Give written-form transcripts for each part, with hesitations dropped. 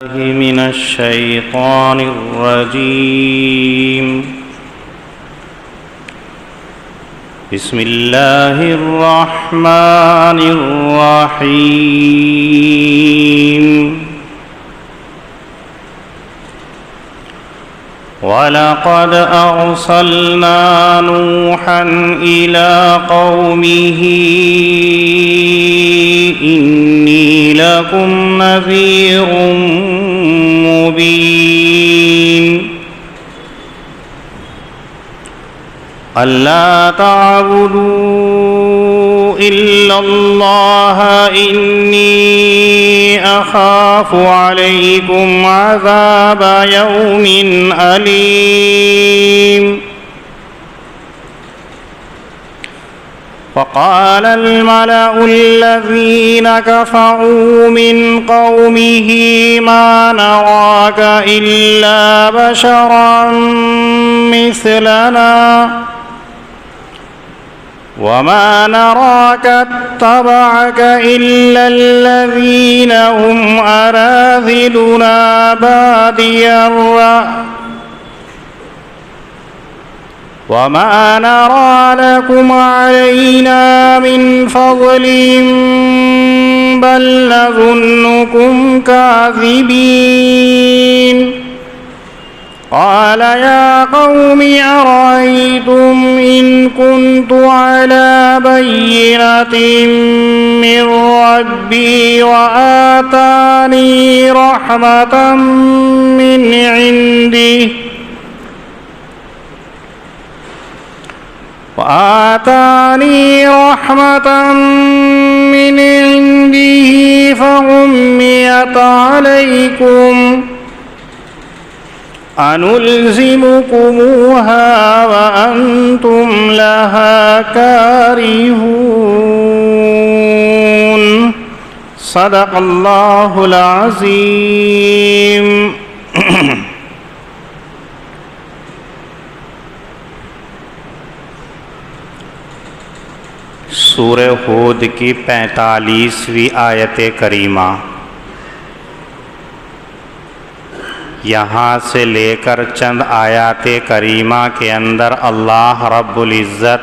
من الشيطان الرجيم. بسم الله الرحمن الرحيم. ولقد أرسلنا نوحا إلى قومه إني لكم نذير مبين ألا تعبدوا إلا الله إني أخاف عليكم عذاب يوم أليم. وقال الملأ الذين كفروا من قومه ما نراك إلا بشرا مثلنا وما نراك اتبعك إلا الذين هم أراذلنا بادي الرأي وما نرى لكم علينا من فضل بل نظنكم كاذبين. قال يا قوم أرأيتم إن كنت على بينة من ربي وآتاني رحمة من عنده فعميت عليكم أنلزمكموها وأنتم لها كارهون. صدق الله العظيم. سورہ ہود کی 45ویں آیت کریمہ. یہاں سے لے کر چند آیات کریمہ کے اندر اللہ رب العزت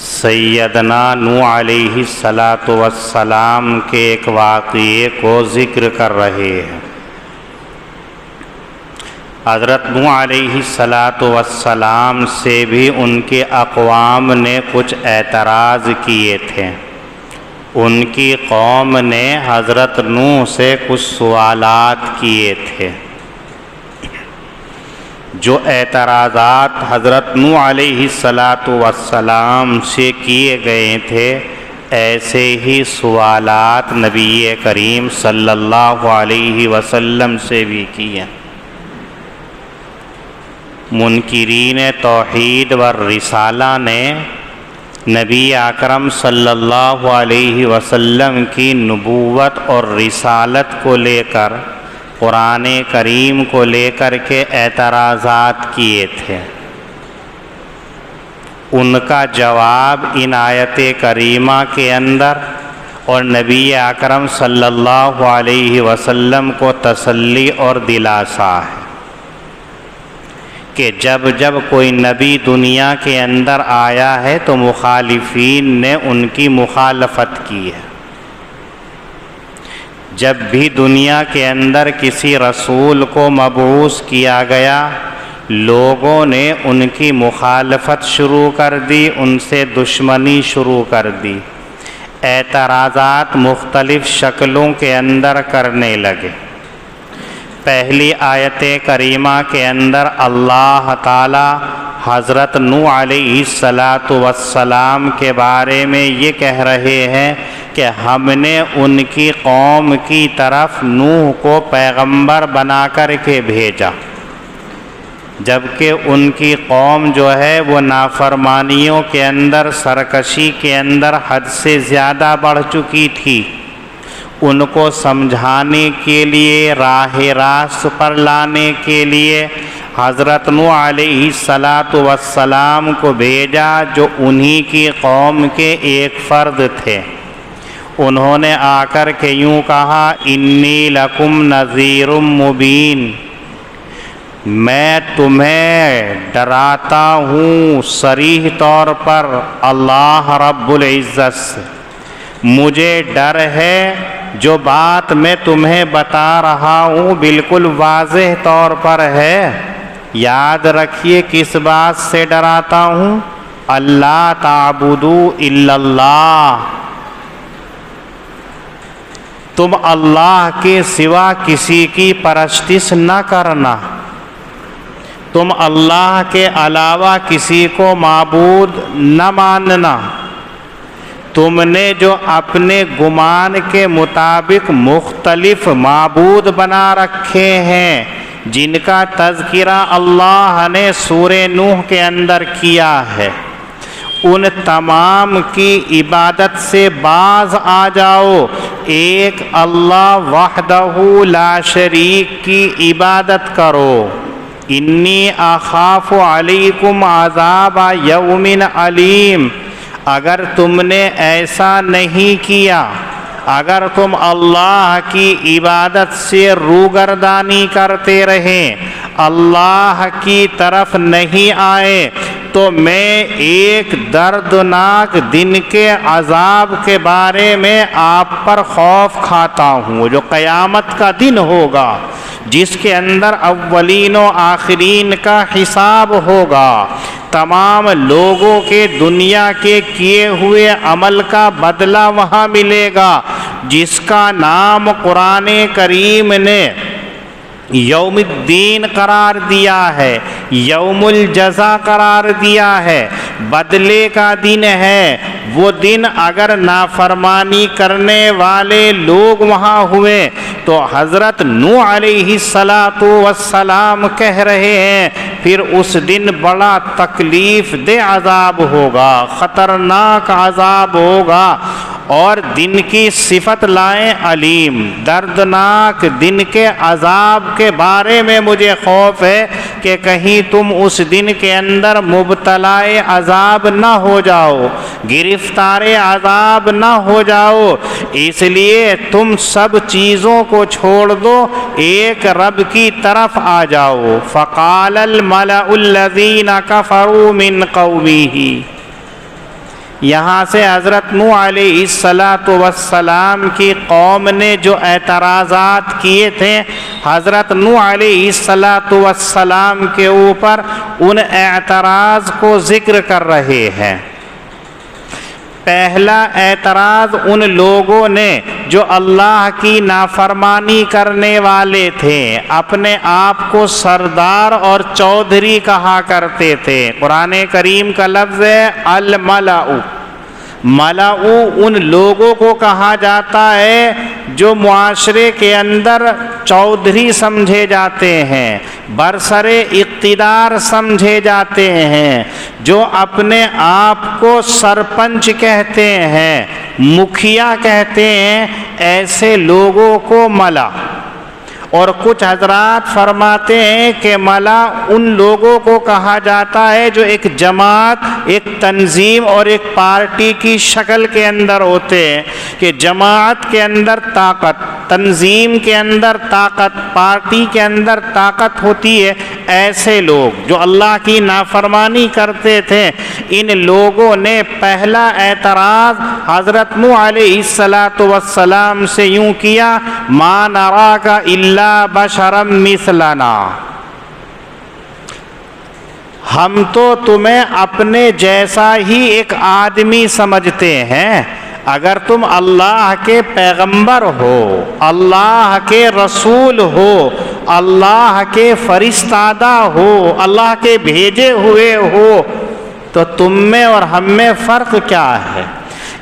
سیدنا نوح علیہ السلام کے ایک واقعے کو ذکر کر رہے ہیں. حضرت نوح علیہ السلام سے بھی ان کے اقوام نے کچھ اعتراض کیے تھے. ان کی قوم نے حضرت نوح سے کچھ سوالات کیے تھے. جو اعتراضات حضرت نوح علیہ السلام سے کیے گئے تھے ایسے ہی سوالات نبی کریم صلی اللہ علیہ وسلم سے بھی کیے. منکرین توحید والرسالہ نے نبی اکرم صلی اللہ علیہ وسلم کی نبوت اور رسالت کو لے کر قرآن کریم کو لے کر کے اعتراضات کیے تھے. ان کا جواب ان آیت کریمہ کے اندر اور نبی اکرم صلی اللہ علیہ وسلم کو تسلی اور دلاسا ہے کہ جب جب کوئی نبی دنیا کے اندر آیا ہے تو مخالفین نے ان کی مخالفت کی ہے. جب بھی دنیا کے اندر کسی رسول کو مبعوث کیا گیا لوگوں نے ان کی مخالفت شروع کر دی، ان سے دشمنی شروع کر دی، اعتراضات مختلف شکلوں کے اندر کرنے لگے. پہلی آیت کریمہ کے اندر اللہ تعالی حضرت نوح علیہ السلام کے بارے میں یہ کہہ رہے ہیں کہ ہم نے ان کی قوم کی طرف نوح کو پیغمبر بنا کر کے بھیجا، جبکہ ان کی قوم جو ہے وہ نافرمانیوں کے اندر، سرکشی کے اندر حد سے زیادہ بڑھ چکی تھی. ان کو سمجھانے کے لیے، راہ راست پر لانے کے لیے حضرت نوح علیہ السلام کو بھیجا جو انہی کی قوم کے ایک فرد تھے. انہوں نے آ کر کے یوں کہا انی لکم نذیر مبین، میں تمہیں ڈراتا ہوں صریح طور پر اللہ رب العزت سے، مجھے ڈر ہے جو بات میں تمہیں بتا رہا ہوں بالکل واضح طور پر ہے۔ یاد رکھیے کس بات سے ڈراتا ہوں، اللہ تعبدوا الا اللہ، تم اللہ کے سوا کسی کی پرستش نہ کرنا، تم اللہ کے علاوہ کسی کو معبود نہ ماننا۔ تم نے جو اپنے گمان کے مطابق مختلف معبود بنا رکھے ہیں، جن کا تذکرہ اللہ نے سورہ نوح کے اندر کیا ہے، ان تمام کی عبادت سے باز آ جاؤ، ایک اللہ وحدہ لا شریک کی عبادت کرو۔ انی اخاف علیکم عذاب یوم علیم، اگر تم نے ایسا نہیں کیا، اگر تم اللہ کی عبادت سے روگردانی کرتے رہے، اللہ کی طرف نہیں آئے، تو میں ایک دردناک دن کے عذاب کے بارے میں آپ پر خوف کھاتا ہوں، جو قیامت کا دن ہوگا، جس کے اندر اولین و آخرین کا حساب ہوگا، تمام لوگوں کے دنیا کے کیے ہوئے عمل کا بدلہ وہاں ملے گا، جس کا نام قرآن کریم نے یوم الدین قرار دیا ہے، یوم الجزا قرار دیا ہے، بدلے کا دن ہے۔ وہ دن اگر نافرمانی کرنے والے لوگ وہاں ہوئے تو حضرت نوح علیہ السلام کہہ رہے ہیں پھر اس دن بڑا تکلیف دہ عذاب ہوگا، خطرناک عذاب ہوگا، اور دن کی صفت لائیں علیم، دردناک دن کے عذاب کے بارے میں مجھے خوف ہے کہ کہیں تم اس دن کے اندر مبتلا عذاب نہ ہو جاؤ، گرفتار عذاب نہ ہو جاؤ، اس لیے تم سب چیزوں کو چھوڑ دو، ایک رب کی طرف آ جاؤ۔ فقال الملأ الذین کفروا من قومہ، یہاں سے حضرت نوح علیہ السلام کی قوم نے جو اعتراضات کیے تھے حضرت نوح علیہ السلام کے اوپر، ان اعتراض کو ذکر کر رہے ہیں۔ پہلا اعتراض ان لوگوں نے جو اللہ کی نافرمانی کرنے والے تھے، اپنے آپ کو سردار اور چودھری کہا کرتے تھے۔ قرآن کریم کا لفظ ہے الملأ، ملأ ان لوگوں کو کہا جاتا ہے جو معاشرے کے اندر چودھری سمجھے جاتے ہیں، برسر اقتدار سمجھے جاتے ہیں، جو اپنے آپ کو سرپنچ کہتے ہیں، مکھیا کہتے ہیں، ایسے لوگوں کو ملأ۔ اور کچھ حضرات فرماتے ہیں کہ ملأ ان لوگوں کو کہا جاتا ہے جو ایک جماعت، ایک تنظیم اور ایک پارٹی کی شکل کے اندر ہوتے ہیں، کہ جماعت کے اندر طاقت، تنظیم کے اندر طاقت، پارٹی کے اندر طاقت ہوتی ہے، ایسے لوگ جو اللہ کی نافرمانی کرتے تھے۔ ان لوگوں نے پہلا اعتراض حضرت نوح علیہ السلام سے یوں کیا، ما نراک الا بشرا مثلنا، ہم تو تمہیں اپنے جیسا ہی ایک آدمی سمجھتے ہیں، اگر تم اللہ کے پیغمبر ہو، اللہ کے رسول ہو، اللہ کے فرستادہ ہو، اللہ کے بھیجے ہوئے ہو، تو تم میں اور ہم میں فرق کیا ہے؟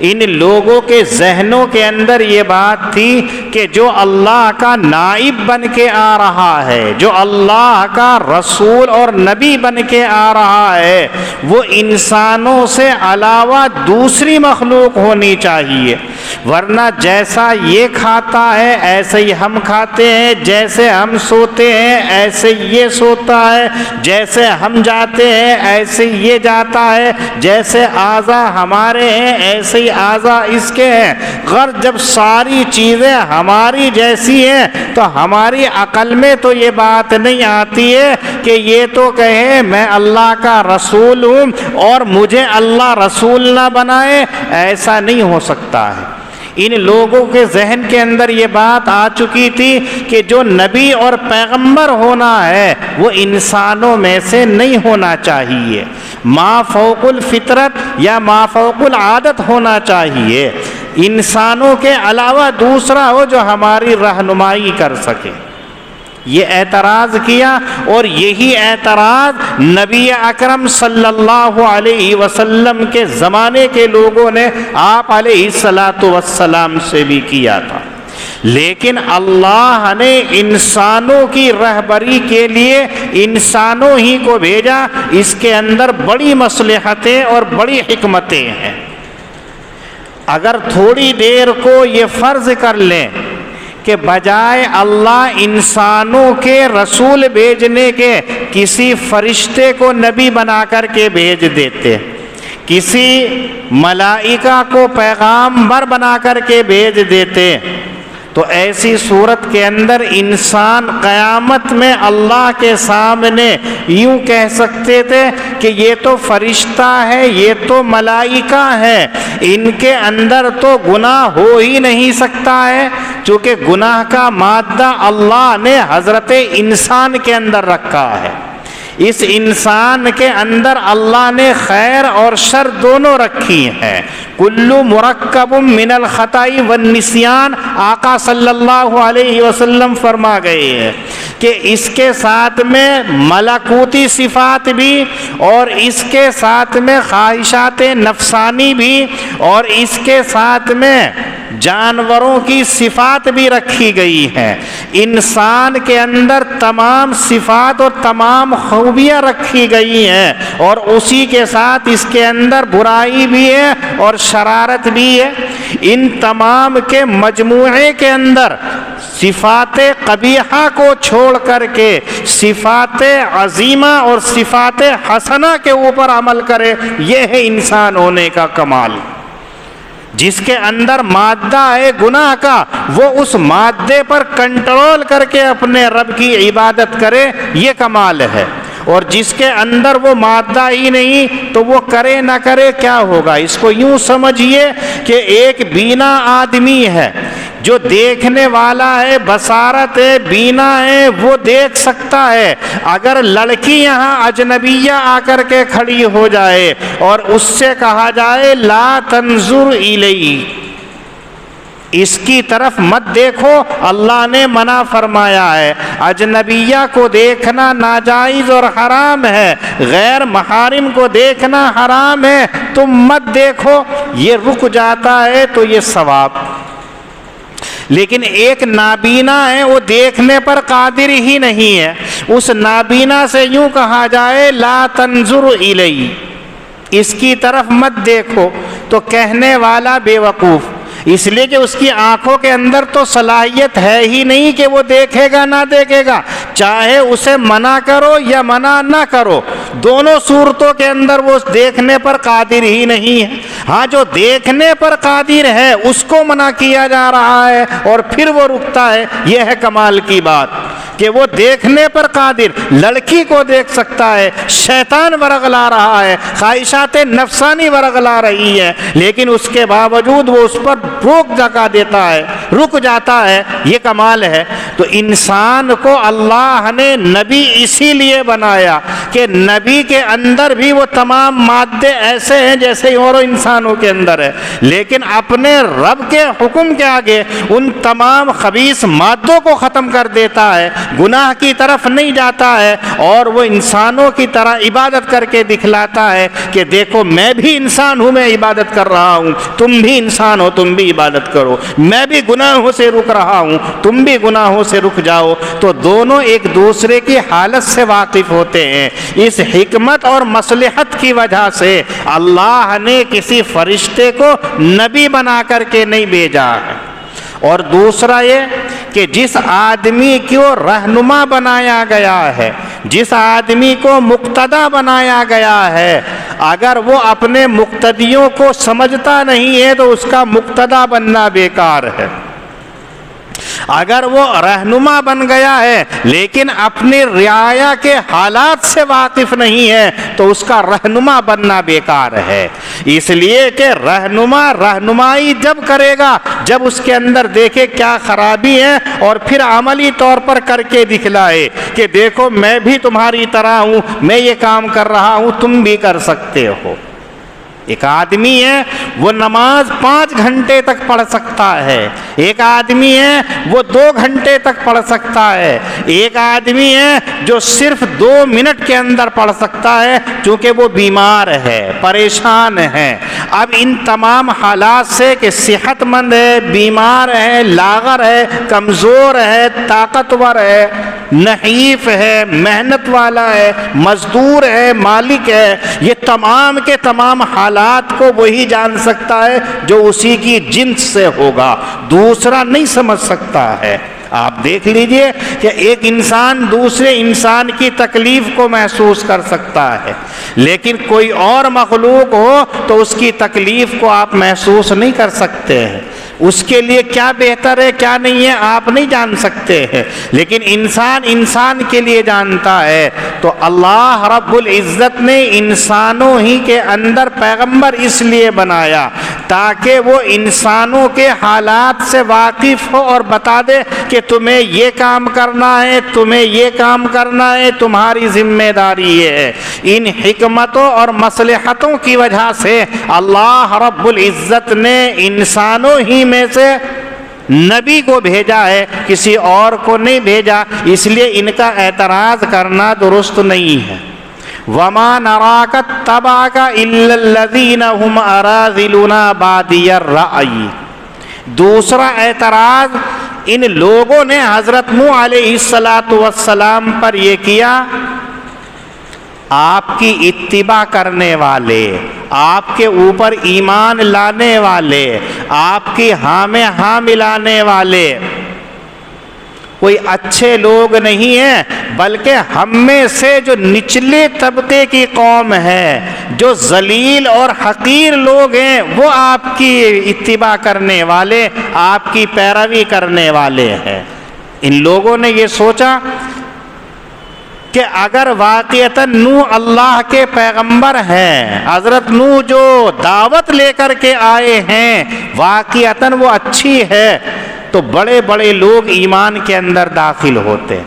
ان لوگوں کے ذہنوں کے اندر یہ بات تھی کہ جو اللہ کا نائب بن کے آ رہا ہے، جو اللہ کا رسول اور نبی بن کے آ رہا ہے، وہ انسانوں سے علاوہ دوسری مخلوق ہونی چاہیے، ورنہ جیسا یہ کھاتا ہے ایسے ہی ہم کھاتے ہیں، جیسے ہم سوتے ہیں ایسے یہ سوتا ہے، جیسے ہم جاتے ہیں ایسے یہ جاتا ہے، جیسے اعضاء ہمارے ہیں ایسے ہی اعضاء اس کے ہیں، غرض جب ساری چیزیں ہماری جیسی ہیں تو ہماری عقل میں تو یہ بات نہیں آتی ہے کہ یہ تو کہے میں اللہ کا رسول ہوں اور مجھے اللہ رسول نہ بنائے، ایسا نہیں ہو سکتا ہے۔ ان لوگوں کے ذہن کے اندر یہ بات آ چکی تھی کہ جو نبی اور پیغمبر ہونا ہے وہ انسانوں میں سے نہیں ہونا چاہیے، ما فوق الفطرت یا ما فوق العادت ہونا چاہیے، انسانوں کے علاوہ دوسرا ہو جو ہماری رہنمائی کر سکے۔ یہ اعتراض کیا، اور یہی اعتراض نبی اکرم صلی اللہ علیہ وسلم کے زمانے کے لوگوں نے آپ علیہ السلام سے بھی کیا تھا، لیکن اللہ نے انسانوں کی رہبری کے لیے انسانوں ہی کو بھیجا۔ اس کے اندر بڑی مصلحتیں اور بڑی حکمتیں ہیں۔ اگر تھوڑی دیر کو یہ فرض کر لیں کہ بجائے اللہ انسانوں کے رسول بھیجنے کے کسی فرشتے کو نبی بنا کر کے بھیج دیتے، کسی ملائکہ کو پیغامبر بنا کر کے بھیج دیتے، تو ایسی صورت کے اندر انسان قیامت میں اللہ کے سامنے یوں کہہ سکتے تھے کہ یہ تو فرشتہ ہے، یہ تو ملائکہ ہے، ان کے اندر تو گناہ ہو ہی نہیں سکتا ہے، چونکہ گناہ کا مادہ اللہ نے حضرت انسان کے اندر رکھا ہے۔ اس انسان کے اندر اللہ نے خیر اور شر دونوں رکھی ہیں۔ کلو مرکب من الخطا والنسیان، آقا صلی اللہ علیہ وسلم فرما گئے ہیں کہ اس کے ساتھ میں ملکوتی صفات بھی، اور اس کے ساتھ میں خواہشات نفسانی بھی، اور اس کے ساتھ میں جانوروں کی صفات بھی رکھی گئی ہیں۔ انسان کے اندر تمام صفات اور تمام خوبیاں رکھی گئی ہیں، اور اسی کے ساتھ اس کے اندر برائی بھی ہے اور شرارت بھی ہے۔ ان تمام کے مجموعے کے اندر صفات قبیحہ کو چھوڑ کر کے صفات عظیمہ اور صفات حسنہ کے اوپر عمل کرے، یہ ہے انسان ہونے کا کمال۔ جس کے اندر مادہ ہے گناہ کا، وہ اس مادے پر کنٹرول کر کے اپنے رب کی عبادت کرے، یہ کمال ہے۔ اور جس کے اندر وہ مادہ ہی نہیں تو وہ کرے نہ کرے کیا ہوگا؟ اس کو یوں سمجھیے کہ ایک بینا آدمی ہے جو دیکھنے والا ہے، بصارت ہے، بینا ہے، وہ دیکھ سکتا ہے۔ اگر لڑکی یہاں اجنبیہ آ کر کے کھڑی ہو جائے اور اس سے کہا جائے لا تنظر الیہ، اس کی طرف مت دیکھو، اللہ نے منع فرمایا ہے، اجنبیہ کو دیکھنا ناجائز اور حرام ہے، غیر محارم کو دیکھنا حرام ہے، تم مت دیکھو، یہ رک جاتا ہے تو یہ ثواب۔ لیکن ایک نابینا ہے، وہ دیکھنے پر قادر ہی نہیں ہے، اس نابینا سے یوں کہا جائے لا تنظر الیہ، اس کی طرف مت دیکھو، تو کہنے والا بے وقوف، اس لیے کہ اس کی آنکھوں کے اندر تو صلاحیت ہے ہی نہیں کہ وہ دیکھے گا نہ دیکھے گا، چاہے اسے منع کرو یا منع نہ کرو، دونوں صورتوں کے اندر وہ دیکھنے پر قادر ہی نہیں ہے۔ ہاں جو دیکھنے پر قادر ہے اس کو منع کیا جا رہا ہے اور پھر وہ رکتا ہے، یہ ہے کمال کی بات کہ وہ دیکھنے پر قادر، لڑکی کو دیکھ سکتا ہے، شیطان ورغلا رہا ہے، خواہشات نفسانی ورغلا رہی ہے، لیکن اس کے باوجود وہ اس پر روک جگہ دیتا ہے، رک جاتا ہے، یہ کمال ہے۔ تو انسان کو اللہ نے نبی اسی لیے بنایا کہ نبی کے اندر بھی وہ تمام مادے ایسے ہیں جیسے اور انسانوں کے اندر ہے، لیکن اپنے رب کے حکم کے آگے ان تمام خبیث مادوں کو ختم کر دیتا ہے، گناہ کی طرف نہیں جاتا ہے، اور وہ انسانوں کی طرح عبادت کر کے دکھلاتا ہے کہ دیکھو میں بھی انسان ہوں، میں عبادت کر رہا ہوں، تم بھی انسان ہو، تم بھی عبادت کرو، میں بھی گناہوں سے رک رہا ہوں، تم بھی گناہوں سے رک جاؤ۔ تو دونوں ایک دوسرے کی حالت سے واقف ہوتے ہیں۔ اس حکمت اور مصلحت کی وجہ سے اللہ نے کسی فرشتے کو نبی بنا کر کے نہیں بھیجا ہے۔ اور دوسرا یہ کہ جس آدمی کو رہنما بنایا گیا ہے، جس آدمی کو مقتدی بنایا گیا ہے، اگر وہ اپنے مقتدیوں کو سمجھتا نہیں ہے تو اس کا مقتدی بننا بیکار ہے۔ اگر وہ رہنما بن گیا ہے لیکن اپنی رعایا کے حالات سے واقف نہیں ہے تو اس کا رہنما بننا بیکار ہے۔ اس لیے کہ رہنما رہنمائی جب کرے گا جب اس کے اندر دیکھے کیا خرابی ہے اور پھر عملی طور پر کر کے دکھلائے کہ دیکھو میں بھی تمہاری طرح ہوں، میں یہ کام کر رہا ہوں، تم بھی کر سکتے ہو۔ ایک آدمی ہے وہ نماز 5 گھنٹے تک پڑھ سکتا ہے، ایک آدمی ہے وہ 2 گھنٹے تک پڑھ سکتا ہے، ایک آدمی ہے جو صرف 2 منٹ کے اندر پڑھ سکتا ہے چونکہ وہ بیمار ہے، پریشان ہے۔ اب ان تمام حالات سے کہ صحت مند ہے، بیمار ہے، لاغر ہے، کمزور ہے، طاقتور ہے، نحیف ہے، محنت والا ہے، مزدور ہے، مالک ہے، یہ تمام کے تمام حالات کو وہی جان سکتا ہے جو اسی کی جنس سے ہوگا، دوسرا نہیں سمجھ سکتا ہے۔ آپ دیکھ لیجئے کہ ایک انسان دوسرے انسان کی تکلیف کو محسوس کر سکتا ہے لیکن کوئی اور مخلوق ہو تو اس کی تکلیف کو آپ محسوس نہیں کر سکتے ہیں، اس کے لیے کیا بہتر ہے کیا نہیں ہے آپ نہیں جان سکتے ہیں، لیکن انسان انسان کے لیے جانتا ہے۔ تو اللہ رب العزت نے انسانوں ہی کے اندر پیغمبر اس لیے بنایا تاکہ وہ انسانوں کے حالات سے واقف ہو اور بتا دے کہ تمہیں یہ کام کرنا ہے، تمہیں یہ کام کرنا ہے، تمہاری ذمہ داری ہے۔ ان حکمتوں اور مصلحتوں کی وجہ سے اللہ رب العزت نے انسانوں ہی میں سے نبی کو بھیجا ہے، کسی اور کو نہیں بھیجا، اس لیے ان کا اعتراض کرنا درست نہیں ہے۔ وَمَا نَرَاكَ اتَّبَعَكَ إِلَّا الَّذِينَ هُمْ أَرَاذِلُنَا بَادِيَ الرَّأْيِ۔ دوسرا اعتراض ان لوگوں نے حضرت نوح علیہ السلام پر یہ کیا، آپ کی اتباع کرنے والے، آپ کے اوپر ایمان لانے والے، آپ کی ہاں میں ہاں ملانے والے کوئی اچھے لوگ نہیں ہیں بلکہ ہم میں سے جو نچلے طبقے کی قوم ہے، جو ذلیل اور حقیر لوگ ہیں، وہ آپ کی اتباع کرنے والے، آپ کی پیروی کرنے والے ہیں۔ ان لوگوں نے یہ سوچا کہ اگر واقعتاً نوح اللہ کے پیغمبر ہیں، حضرت نوح جو دعوت لے کر کے آئے ہیں واقعتاً وہ اچھی ہے تو بڑے بڑے لوگ ایمان کے اندر داخل ہوتے،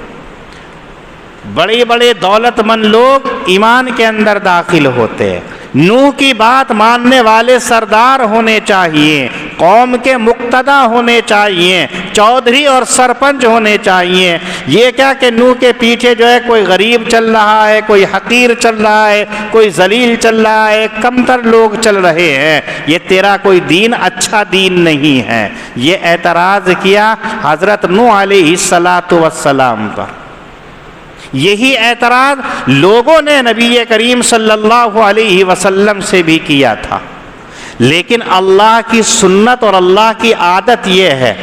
بڑے بڑے دولت مند لوگ ایمان کے اندر داخل ہوتے۔ نوح کی بات ماننے والے سردار ہونے چاہیے، قوم کے مقتدی ہونے چاہیے، چودھری اور سرپنچ ہونے چاہیے۔ یہ کیا کہ نوح کے پیچھے جو ہے کوئی غریب چل رہا ہے، کوئی حقیر چل رہا ہے، کوئی ذلیل چل رہا ہے، کمتر لوگ چل رہے ہیں، یہ تیرا کوئی دین اچھا دین نہیں ہے۔ یہ اعتراض کیا حضرت نوح علیہ السلام پر۔ یہی اعتراض لوگوں نے نبی کریم صلی اللہ علیہ وسلم سے بھی کیا تھا، لیکن اللہ کی سنت اور اللہ کی عادت یہ ہے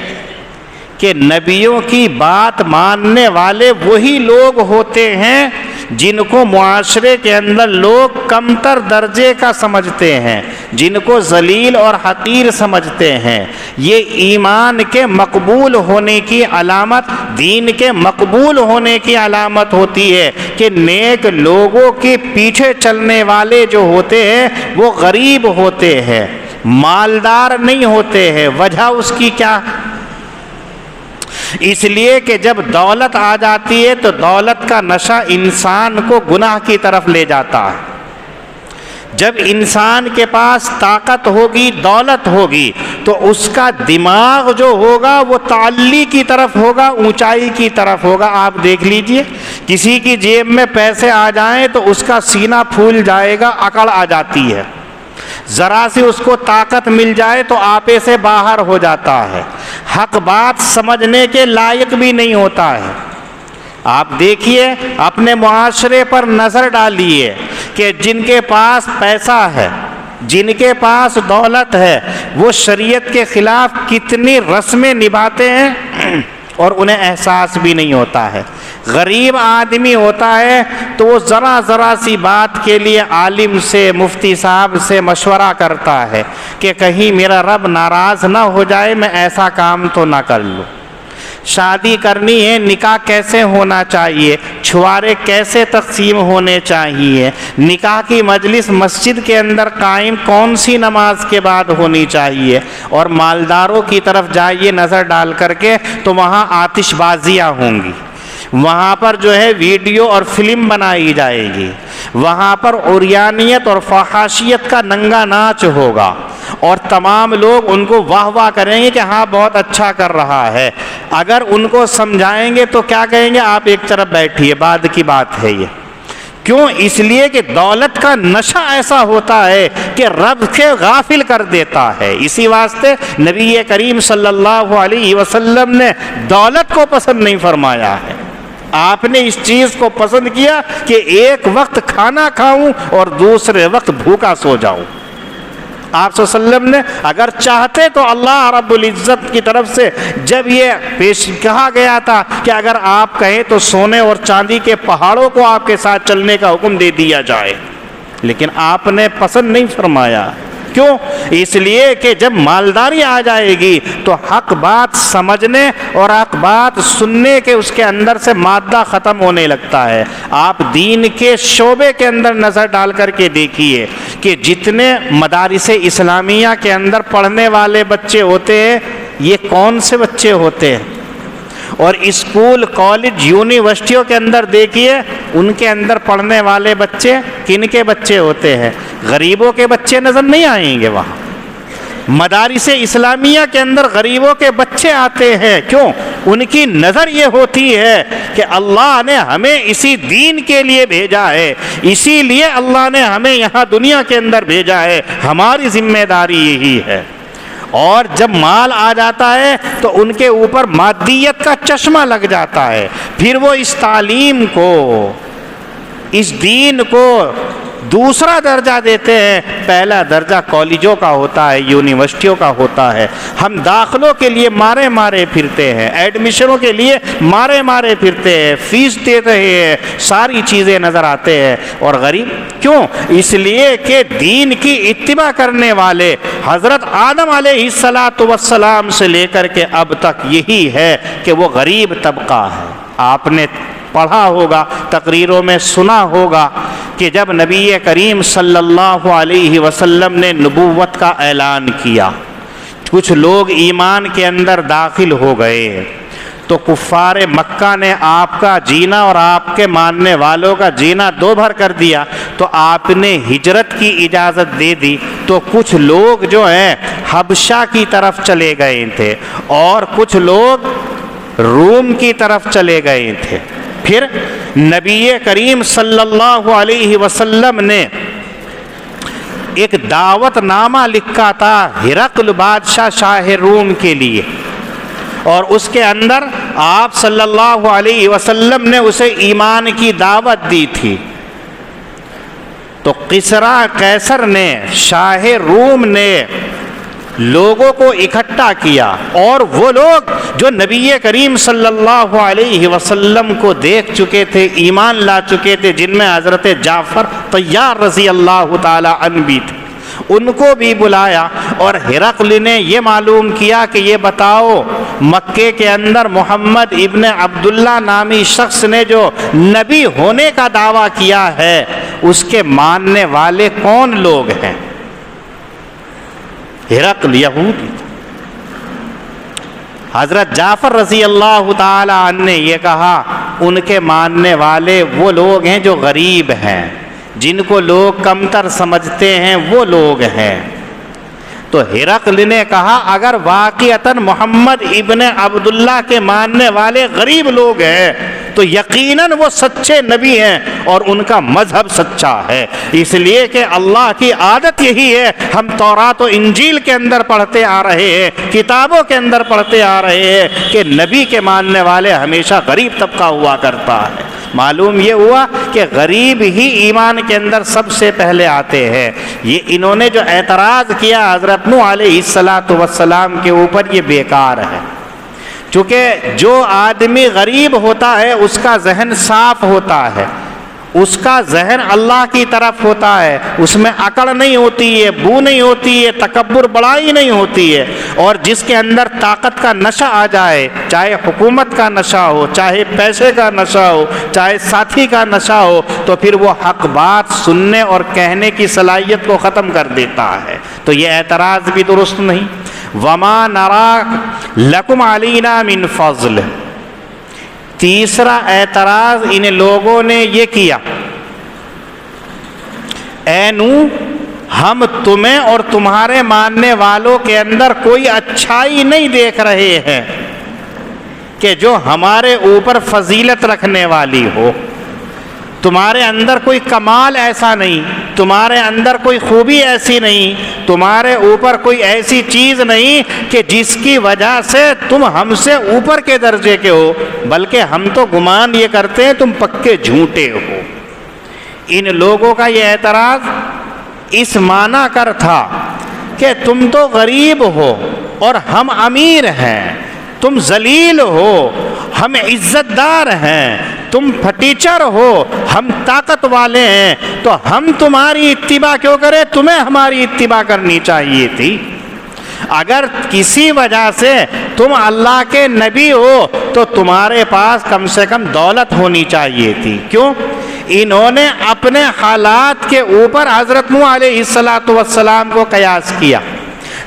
کہ نبیوں کی بات ماننے والے وہی لوگ ہوتے ہیں جن کو معاشرے کے اندر لوگ کمتر درجے کا سمجھتے ہیں، جن کو ذلیل اور حقیر سمجھتے ہیں۔ یہ ایمان کے مقبول ہونے کی علامت، دین کے مقبول ہونے کی علامت ہوتی ہے کہ نیک لوگوں کے پیچھے چلنے والے جو ہوتے ہیں وہ غریب ہوتے ہیں، مالدار نہیں ہوتے ہیں۔ وجہ اس کی کیا؟ اس لیے کہ جب دولت آ جاتی ہے تو دولت کا نشہ انسان کو گناہ کی طرف لے جاتا ہے۔ جب انسان کے پاس طاقت ہوگی، دولت ہوگی تو اس کا دماغ جو ہوگا وہ تعلی کی طرف ہوگا، اونچائی کی طرف ہوگا۔ آپ دیکھ لیجئے کسی کی جیب میں پیسے آ جائیں تو اس کا سینہ پھول جائے گا، اکڑ آ جاتی ہے۔ ذرا سی اس کو طاقت مل جائے تو آپے سے باہر ہو جاتا ہے، حق بات سمجھنے کے لائق بھی نہیں ہوتا ہے۔ آپ دیکھیے اپنے معاشرے پر نظر ڈالیے کہ جن کے پاس پیسہ ہے، جن کے پاس دولت ہے، وہ شریعت کے خلاف کتنی رسمیں نبھاتے ہیں اور انہیں احساس بھی نہیں ہوتا ہے۔ غریب آدمی ہوتا ہے تو وہ ذرا سی بات کے لیے عالم سے، مفتی صاحب سے مشورہ کرتا ہے کہ کہیں میرا رب ناراض نہ ہو جائے، میں ایسا کام تو نہ کر لوں۔ شادی کرنی ہے، نکاح کیسے ہونا چاہیے، چھوارے کیسے تقسیم ہونے چاہیے، نکاح کی مجلس مسجد کے اندر قائم کون سی نماز کے بعد ہونی چاہیے، اور مالداروں کی طرف جائیے نظر ڈال کر کے تو وہاں آتش بازیاں ہوں گی، وہاں پر جو ہے ویڈیو اور فلم بنائی جائے گی، وہاں پر عریانیت اور فحاشیت کا ننگا ناچ ہوگا، اور تمام لوگ ان کو واہ واہ کریں گے کہ ہاں بہت اچھا کر رہا ہے۔ اگر ان کو سمجھائیں گے تو کیا کہیں گے، آپ ایک طرف بیٹھیے، بعد کی بات ہے یہ۔ کیوں؟ اس لیے کہ دولت کا نشہ ایسا ہوتا ہے کہ رب سے غافل کر دیتا ہے۔ اسی واسطے نبی کریم صلی اللہ علیہ وسلم نے دولت کو پسند نہیں فرمایا ہے، آپ نے اس چیز کو پسند کیا کہ ایک وقت کھانا کھاؤں اور دوسرے وقت بھوکا سو جاؤں۔ آپ صلی اللہ علیہ وسلم نے اگر چاہتے تو اللہ رب العزت کی طرف سے جب یہ پیش کہا گیا تھا کہ اگر آپ کہیں تو سونے اور چاندی کے پہاڑوں کو آپ کے ساتھ چلنے کا حکم دے دیا جائے، لیکن آپ نے پسند نہیں فرمایا۔ کیوں؟ اس لیے کہ جب مالداری آ جائے گی تو حق بات سمجھنے اور حق بات سننے کے اس کے اندر سے مادہ ختم ہونے لگتا ہے۔ آپ دین کے شعبے کے اندر نظر ڈال کر کے دیکھیے کہ جتنے مدارس اسلامیہ کے اندر پڑھنے والے بچے ہوتے ہیں، یہ کون سے بچے ہوتے ہیں، اور اسکول، کالج، یونیورسٹیوں کے اندر دیکھیے ان کے اندر پڑھنے والے بچے کن کے بچے ہوتے ہیں؟ غریبوں کے بچے نظر نہیں آئیں گے وہاں۔ مدارس اسلامیہ کے اندر غریبوں کے بچے آتے ہیں، کیوں؟ ان کی نظر یہ ہوتی ہے کہ اللہ نے ہمیں اسی دین کے لیے بھیجا ہے، اسی لیے اللہ نے ہمیں یہاں دنیا کے اندر بھیجا ہے، ہماری ذمہ داری یہی ہے۔ اور جب مال آ جاتا ہے تو ان کے اوپر مادیت کا چشمہ لگ جاتا ہے، پھر وہ اس تعلیم کو، اس دین کو دوسرا درجہ دیتے ہیں۔ پہلا درجہ کالجوں کا ہوتا ہے، یونیورسٹیوں کا ہوتا ہے۔ ہم داخلوں کے لیے مارے مارے پھرتے ہیں، ایڈمیشنوں کے لیے مارے مارے پھرتے ہیں، فیس دیتے ہیں، ساری چیزیں نظر آتے ہیں، اور غریب کیوں؟ اس لیے کہ دین کی اتباع کرنے والے حضرت آدم علیہ السلام سے لے کر کے اب تک یہی ہے کہ وہ غریب طبقہ ہے۔ آپ نے پڑھا ہوگا، تقریروں میں سنا ہوگا کہ جب نبی کریم صلی اللہ علیہ وسلم نے نبوت کا اعلان کیا، کچھ لوگ ایمان کے اندر داخل ہو گئے، تو کفار مکہ نے آپ کا جینا اور آپ کے ماننے والوں کا جینا دو بھر کر دیا، تو آپ نے ہجرت کی اجازت دے دی، تو کچھ لوگ جو ہیں حبشہ کی طرف چلے گئے تھے، اور کچھ لوگ روم کی طرف چلے گئے تھے۔ پھر نبی کریم صلی اللہ علیہ وسلم نے ایک دعوت نامہ لکھا تھا ہرقل بادشاہ شاہ روم کے لیے، اور اس کے اندر آپ صلی اللہ علیہ وسلم نے اسے ایمان کی دعوت دی تھی۔ تو قیصر قیصر نے، شاہ روم نے لوگوں کو اکٹھا کیا، اور وہ لوگ جو نبی کریم صلی اللہ علیہ وسلم کو دیکھ چکے تھے، ایمان لا چکے تھے، جن میں حضرت جعفر طیار رضی اللہ تعالی عنہ بھی تھے، ان کو بھی بلایا، اور ہرقل نے یہ معلوم کیا کہ یہ بتاؤ مکے کے اندر محمد ابن عبداللہ نامی شخص نے جو نبی ہونے کا دعویٰ کیا ہے، اس کے ماننے والے کون لوگ ہیں؟ ہرقل یہودی۔ حضرت جعفر رضی اللہ تعالی عنہ نے یہ کہا ان کے ماننے والے وہ لوگ ہیں جو غریب ہیں، جن کو لوگ کمتر سمجھتے ہیں، وہ لوگ ہیں۔ تو ہرقل نے کہا اگر واقعتاً محمد ابن عبداللہ کے ماننے والے غریب لوگ ہیں تو یقیناً وہ سچے نبی ہیں اور ان کا مذہب سچا ہے، اس لیے کہ اللہ کی عادت یہی ہے، ہم تورات و انجیل کے اندر پڑھتے آ رہے ہیں، کتابوں کے اندر پڑھتے آ رہے ہیں کہ نبی کے ماننے والے ہمیشہ غریب طبقہ ہوا کرتا ہے۔ معلوم یہ ہوا کہ غریب ہی ایمان کے اندر سب سے پہلے آتے ہیں۔ یہ انہوں نے جو اعتراض کیا حضرت نوح علیہ السلام کے اوپر، یہ بیکار ہے، چونکہ جو آدمی غریب ہوتا ہے اس کا ذہن صاف ہوتا ہے، اس کا ذہن اللہ کی طرف ہوتا ہے، اس میں اکڑ نہیں ہوتی ہے، بو نہیں ہوتی ہے، تکبر بڑائی نہیں ہوتی ہے۔ اور جس کے اندر طاقت کا نشہ آ جائے، چاہے حکومت کا نشہ ہو، چاہے پیسے کا نشہ ہو، چاہے ساتھی کا نشہ ہو، تو پھر وہ حق بات سننے اور کہنے کی صلاحیت کو ختم کر دیتا ہے۔ تو یہ اعتراض بھی درست نہیں۔ وَمَا نَرَاكَ لَكُمْ عَلَيْنَا مِنْ فَضْلٍ، تیسرا اعتراض ان لوگوں نے یہ کیا، اے نوح ہم تمہیں اور تمہارے ماننے والوں کے اندر کوئی اچھائی نہیں دیکھ رہے ہیں کہ جو ہمارے اوپر فضیلت رکھنے والی ہو، تمہارے اندر کوئی کمال ایسا نہیں، تمہارے اندر کوئی خوبی ایسی نہیں، تمہارے اوپر کوئی ایسی چیز نہیں کہ جس کی وجہ سے تم ہم سے اوپر کے درجے کے ہو، بلکہ ہم تو گمان یہ کرتے ہیں تم پکے جھوٹے ہو۔ ان لوگوں کا یہ اعتراض اس معنی کر تھا کہ تم تو غریب ہو اور ہم امیر ہیں، تم ذلیل ہو ہم عزت دار ہیں، تم پھٹیچر ہو ہم طاقت والے ہیں، تو ہم تمہاری اتباع کیوں کریں؟ تمہیں ہماری اتباع کرنی چاہیے تھی۔ اگر کسی وجہ سے تم اللہ کے نبی ہو تو تمہارے پاس کم سے کم دولت ہونی چاہیے تھی۔ کیوں؟ انہوں نے اپنے حالات کے اوپر حضرت نوح علیہ السلام کو قیاس کیا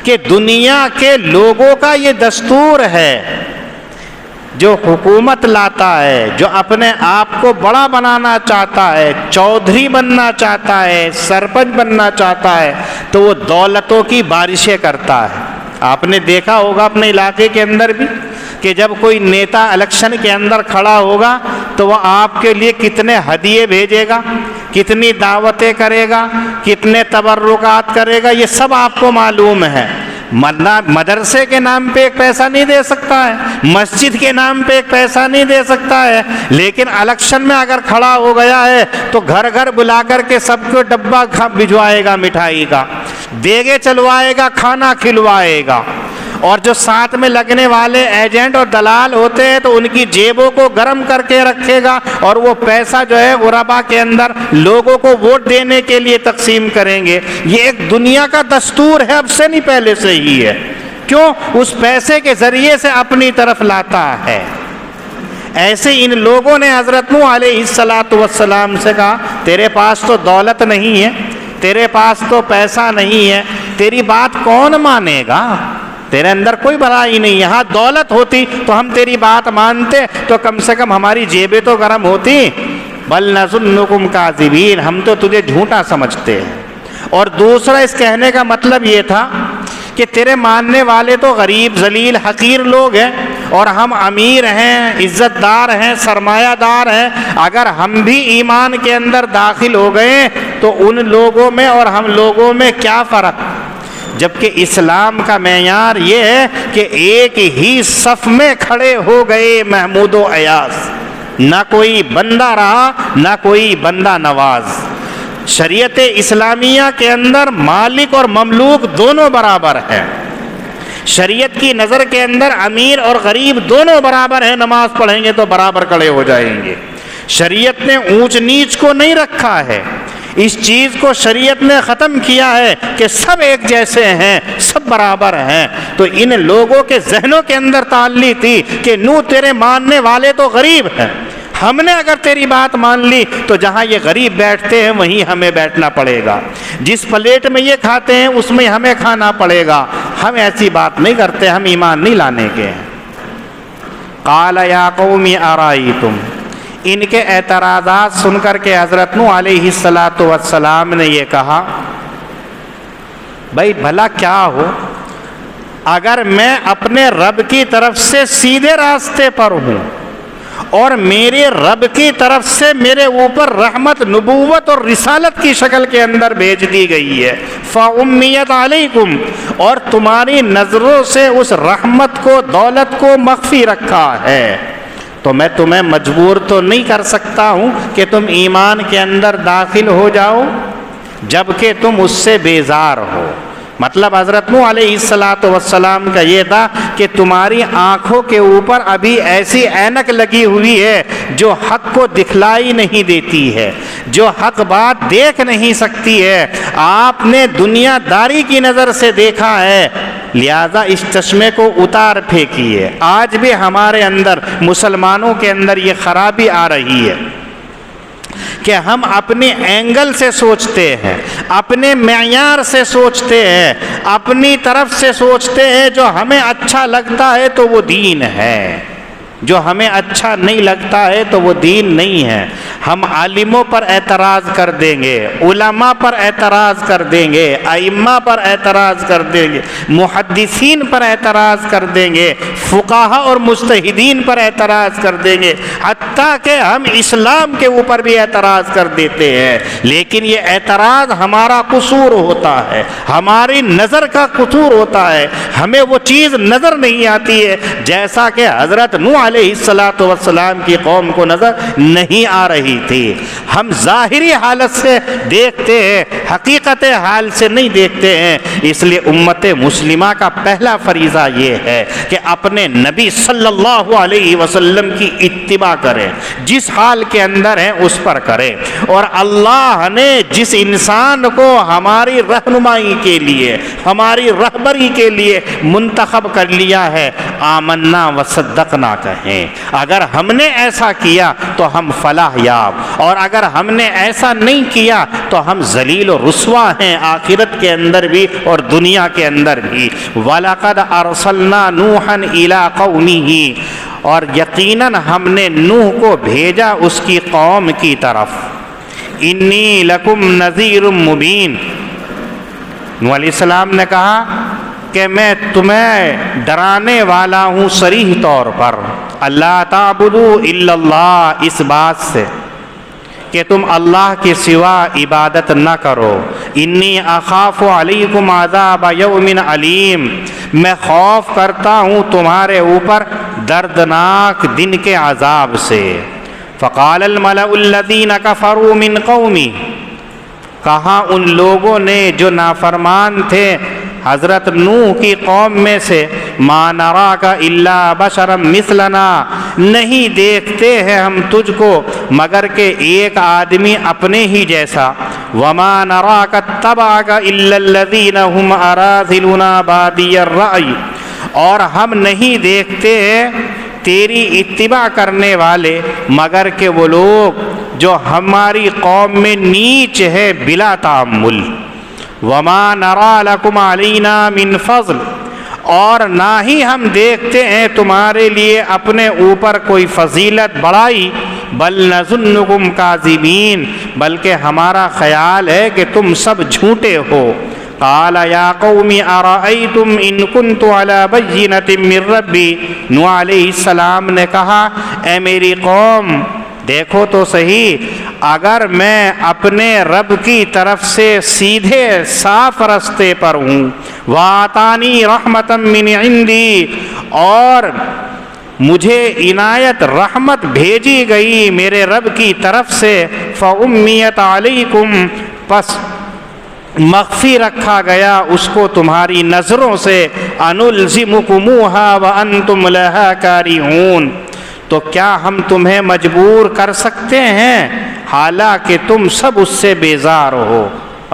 کہ دنیا کے لوگوں کا یہ دستور ہے، جو حکومت لاتا ہے، جو اپنے آپ کو بڑا بنانا چاہتا ہے، چودھری بننا چاہتا ہے، سرپنچ بننا چاہتا ہے، تو وہ دولتوں کی بارشیں کرتا ہے۔ آپ نے دیکھا ہوگا اپنے علاقے کے اندر بھی کہ جب کوئی نیتا الیکشن کے اندر کھڑا ہوگا تو وہ آپ کے لیے کتنے ہدیے بھیجے گا، کتنی دعوتیں کرے گا، کتنے تبرکات کرے گا، یہ سب آپ کو معلوم ہے۔ مدرسے کے نام پہ ایک پیسہ نہیں دے سکتا ہے، مسجد کے نام پہ ایک پیسہ نہیں دے سکتا ہے، لیکن الیکشن میں اگر کھڑا ہو گیا ہے تو گھر گھر بلا کر کے سب کو ڈبہ بھجوائے گا مٹھائی کا، دیگے چلوائے گا، کھانا کھلوائے گا۔ اور جو ساتھ میں لگنے والے ایجنٹ اور دلال ہوتے ہیں تو ان کی جیبوں کو گرم کر کے رکھے گا، اور وہ پیسہ جو ہے غربا کے اندر لوگوں کو ووٹ دینے کے لیے تقسیم کریں گے۔ یہ ایک دنیا کا دستور ہے، اب سے نہیں پہلے سے ہی ہے۔ کیوں؟ اس پیسے کے ذریعے سے اپنی طرف لاتا ہے۔ ایسے ان لوگوں نے حضرت نوح علیہ السلام سے کہا تیرے پاس تو دولت نہیں ہے، تیرے پاس تو پیسہ نہیں ہے، تیری بات کون مانے گا؟ تیرے اندر کوئی بڑائی نہیں، یہاں دولت ہوتی تو ہم تیری بات مانتے، تو کم سے کم ہماری جیبیں تو گرم ہوتی۔ بل نظنکم کاذبین، ہم تو تجھے جھوٹا سمجھتے ہیں۔ اور دوسرا اس کہنے کا مطلب یہ تھا کہ تیرے ماننے والے تو غریب ذلیل حقیر لوگ ہیں اور ہم امیر ہیں، عزت دار ہیں، سرمایہ دار ہیں، اگر ہم بھی ایمان کے اندر داخل ہو گئے تو ان لوگوں میں اور ہم لوگوں میں کیا فرق؟ جبکہ اسلام کا معیار یہ ہے کہ ایک ہی صف میں کھڑے ہو گئے محمود و ایاز، نہ کوئی بندہ رہا نہ کوئی بندہ نواز۔ شریعت اسلامیہ کے اندر مالک اور مملوک دونوں برابر ہیں۔ شریعت کی نظر کے اندر امیر اور غریب دونوں برابر ہیں، نماز پڑھیں گے تو برابر کھڑے ہو جائیں گے۔ شریعت نے اونچ نیچ کو نہیں رکھا ہے، اس چیز کو شریعت نے ختم کیا ہے کہ سب ایک جیسے ہیں، سب برابر ہیں۔ تو ان لوگوں کے ذہنوں کے اندر تعلی تھی کہ نو تیرے ماننے والے تو غریب ہیں، ہم نے اگر تیری بات مان لی تو جہاں یہ غریب بیٹھتے ہیں وہیں ہمیں بیٹھنا پڑے گا، جس پلیٹ میں یہ کھاتے ہیں اس میں ہمیں کھانا پڑے گا۔ ہم ایسی بات نہیں کرتے، ہم ایمان نہیں لانے کے ہیں۔ قال یا قوم ارائیتم، ان کے اعتراضات سن کر کے حضرت نوح علیہ السلام نے یہ کہا بھائی بھلا کیا ہو اگر میں اپنے رب کی طرف سے سیدھے راستے پر ہوں اور میرے رب کی طرف سے میرے اوپر رحمت، نبوت اور رسالت کی شکل کے اندر بھیج دی گئی ہے، فَأُمِّيَتْ عَلَيْكُمْ، اور تمہاری نظروں سے اس رحمت کو، دولت کو مخفی رکھا ہے، تو میں تمہیں مجبور تو نہیں کر سکتا ہوں کہ تم ایمان کے اندر داخل ہو جاؤ جبکہ تم اس سے بیزار ہو۔ مطلب حضرت نوح علیہ السلام کا یہ تھا کہ تمہاری آنکھوں کے اوپر ابھی ایسی اینک لگی ہوئی ہے جو حق کو دکھلائی نہیں دیتی ہے، جو حق بات دیکھ نہیں سکتی ہے، آپ نے دنیا داری کی نظر سے دیکھا ہے، لہذا اس چشمے کو اتار پھینکیے۔ آج بھی ہمارے اندر، مسلمانوں کے اندر یہ خرابی آ رہی ہے کہ ہم اپنے اینگل سے سوچتے ہیں، اپنے معیار سے سوچتے ہیں، اپنی طرف سے سوچتے ہیں، جو ہمیں اچھا لگتا ہے تو وہ دین ہے، جو ہمیں اچھا نہیں لگتا ہے تو وہ دین نہیں ہے۔ ہم عالموں پر اعتراض کر دیں گے، علماء پر اعتراض کر دیں گے، ائمہ پر اعتراض کر دیں گے، محدثین پر اعتراض کر دیں گے، فقہاء اور مجتہدین پر اعتراض کر دیں گے، حتیٰ کہ ہم اسلام کے اوپر بھی اعتراض کر دیتے ہیں، لیکن یہ اعتراض ہمارا قصور ہوتا ہے، ہماری نظر کا قصور ہوتا ہے، ہمیں وہ چیز نظر نہیں آتی ہے جیسا کہ حضرت نوح علیہ السلام کی قوم کو نظر نہیں آ رہی تھی۔ ہم ظاہری حالت سے دیکھتے ہیں، حقیقت حال سے نہیں دیکھتے ہیں، اس لیے امت مسلمہ کا پہلا فریضہ یہ ہے کہ اپنے نبی صلی اللہ علیہ وسلم کی اتباع کریں، جس حال کے اندر ہیں اس پر کریں، اور اللہ نے جس انسان کو ہماری رہنمائی کے لیے، ہماری رہبری کے لیے منتخب کر لیا ہے، آمنا وصدقنا کہیں۔ اگر ہم نے ایسا کیا تو ہم فلاح یاب، اور اگر ہم نے ایسا نہیں کیا تو ہم ذلیل و رسوا ہیں، آخرت کے اندر بھی اور دنیا کے اندر بھی۔ وَلَقَدْ أَرْسَلْنَا نُوحًا إِلَىٰ قَوْمِهِ، اور یقیناً ہم نے نوح کو بھیجا اس کی قوم کی طرف۔ انی لکم نذیر مبین، نوح علیہ السلام نے کہا کہ میں تمہیں ڈرانے والا ہوں صریح طور پر، اللہ تعبدوا الا اللہ، اس بات سے کہ تم اللہ کے سوا عبادت نہ کرو۔ انی اخاف علیکم عذاب یوم علیم، میں خوف کرتا ہوں تمہارے اوپر دردناک دن کے عذاب سے۔ فقال الملأ الذین کفروا من قومی، کہا ان لوگوں نے جو نافرمان تھے حضرت نوح کی قوم میں سے، ما نراک الا بشرا مثلنا، نہیں دیکھتے ہیں ہم تجھ کو مگر کہ ایک آدمی اپنے ہی جیسا، وما نراک اتبعک الا الذین هم اراذلنا بادی الرأی، اور ہم نہیں دیکھتے ہیں تیری اتباع کرنے والے مگر کہ وہ لوگ جو ہماری قوم میں نیچ ہے بلا تعمل۔ وما نرى لكم علينا من فضل، اور نہ ہی ہم دیکھتے ہیں تمہارے لیے اپنے اوپر کوئی فضیلت بڑائی، بل نظنكم كاذبين، بلکہ ہمارا خیال ہے کہ تم سب جھوٹے ہو۔ قال یا قوم ارأيتم ان كنت على بينة من ربي، نوح علیہ السلام نے کہا اے میری قوم دیکھو تو صحیح، اگر میں اپنے رب کی طرف سے سیدھے صاف رستے پر ہوں، وَآتَانِي رَحْمَةً مِّنْ عِنْدِي، اور مجھے عنایت رحمت بھیجی گئی میرے رب کی طرف سے، فَأُمِّيَتْ عَلَيْكُمْ، پس مخفی رکھا گیا اس کو تمہاری نظروں سے، أَنُلْزِمُكُمُوهَا وَأَنْتُمْ لَهَا كَارِهُونَ، تو کیا ہم تمہیں مجبور کر سکتے ہیں حالانکہ تم سب اس سے بیزار ہو۔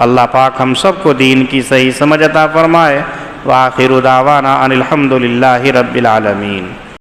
اللہ پاک ہم سب کو دین کی صحیح سمجھ عطا فرمائے۔ وآخر دعوانا ان الحمد للہ رب العالمین۔